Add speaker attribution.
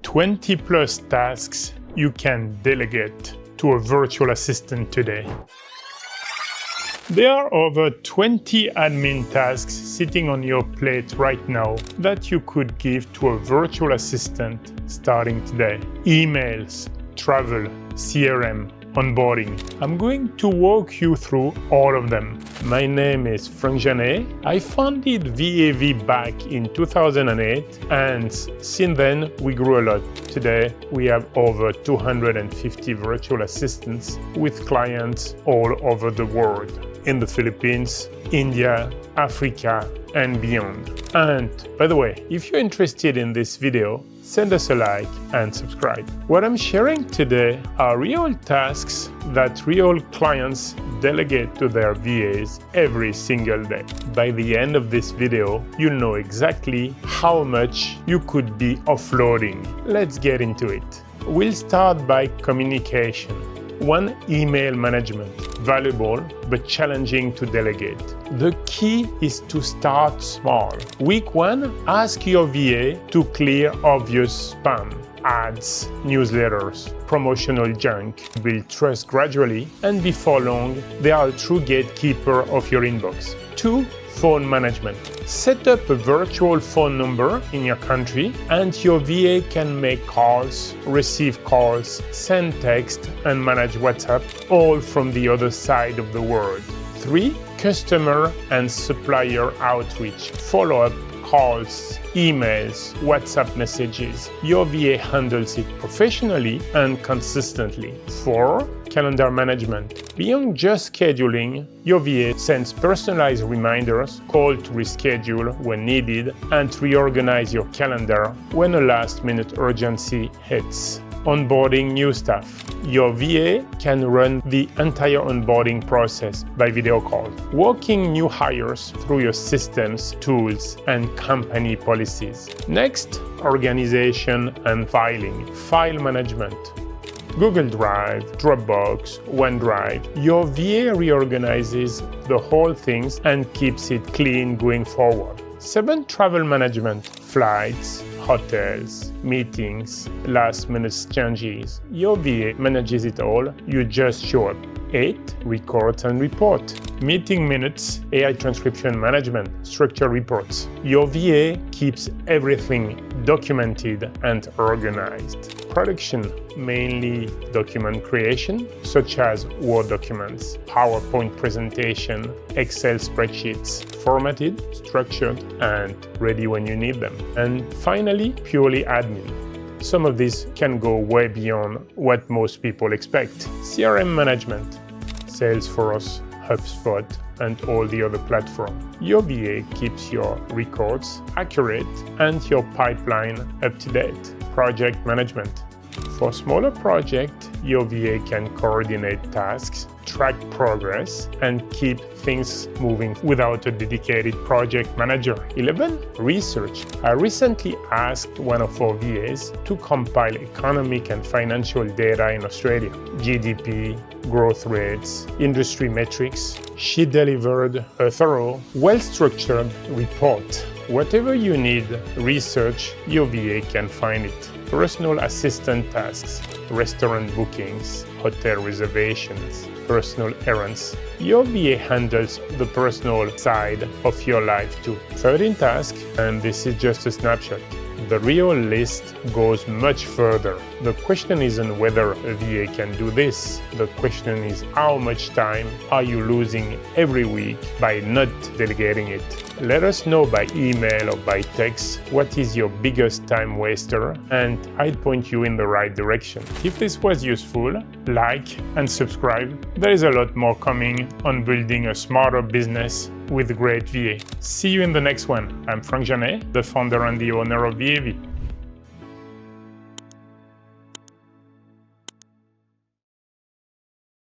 Speaker 1: 20 plus tasks you can delegate to a virtual assistant today. There are over 20 admin tasks sitting on your plate right now that you could give to a virtual assistant starting today. Emails, travel, CRM, onboarding. I'm going to walk you through all of them. My name is Franck Janet. I founded VAV back in 2008, and since then we grew a lot. Today we have over 250 virtual assistants with clients all over the world, in the Philippines, India, Africa, and beyond. And by the way, if you're interested in this video, send us a like and subscribe. What I'm sharing today are real tasks that real clients delegate to their VAs every single day. By the end of this video, you'll know exactly how much you could be offloading. Let's get into it. We'll start by communication. One, email management, valuable but challenging to delegate. The key is to start small. Week 1, ask your VA to clear obvious spam, ads, newsletters, promotional junk. Build trust gradually, and before long, they are a true gatekeeper of your inbox. 2, phone management. Set up a virtual phone number in your country, and your VA can make calls, receive calls, send text, and manage WhatsApp, all from the other side of the world. 3, customer and supplier outreach. Follow-up calls, emails, WhatsApp messages. Your VA handles it professionally and consistently. 4, calendar management. Beyond just scheduling, your VA sends personalized reminders, call to reschedule when needed, and reorganize your calendar when a last-minute urgency hits. Onboarding new staff. Your VA can run the entire onboarding process by video call, walking new hires through your systems, tools, and company policies. Next, organization and filing. File management. Google Drive, Dropbox, OneDrive. Your VA reorganizes the whole things and keeps it clean going forward. 7, travel management. Flights, hotels, meetings, last-minute changes. Your VA manages it all, you just show up. 8, records and report. Meeting minutes, AI transcription management, structured reports. Your VA keeps everything documented and organized. Production, mainly document creation, such as Word documents, PowerPoint presentation, Excel spreadsheets, formatted, structured, and ready when you need them. And finally, purely admin. Some of these can go way beyond what most people expect. CRM management, Salesforce, HubSpot, and all the other platforms. Your VA keeps your records accurate and your pipeline up to date. Project management. For smaller projects, your VA can coordinate tasks, track progress, and keep things moving without a dedicated project manager. 11, research. I recently asked one of our VAs to compile economic and financial data in Australia, GDP, growth rates, industry metrics. She delivered a thorough, well-structured report. Whatever you need research, your VA can find it. Personal assistant tasks, restaurant bookings, hotel reservations, personal errands. Your VA handles the personal side of your life too. 13 tasks, and this is just a snapshot. The real list goes much further. The question isn't whether a VA can do this. The question is how much time are you losing every week by not delegating it? Let us know by email or by text what is your biggest time waster, and I'll point you in the right direction. If this was useful, like and subscribe. There is a lot more coming on building a smarter business with great VA. See you in the next one. I'm Franck Janet, the founder and the owner of VAV.